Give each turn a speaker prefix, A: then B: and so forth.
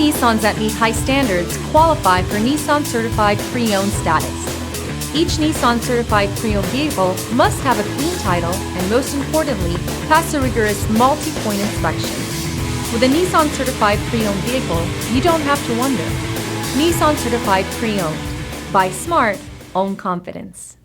A: Nissans that meet high standards qualify for Nissan Certified Pre-Owned status. Each Nissan Certified Pre-Owned vehicle must have a clean title and, most importantly, pass a rigorous multi-point inspection. With a Nissan Certified Pre-Owned vehicle, you don't have to wonder. Nissan Certified Pre-Owned. Buy smart, own confidence.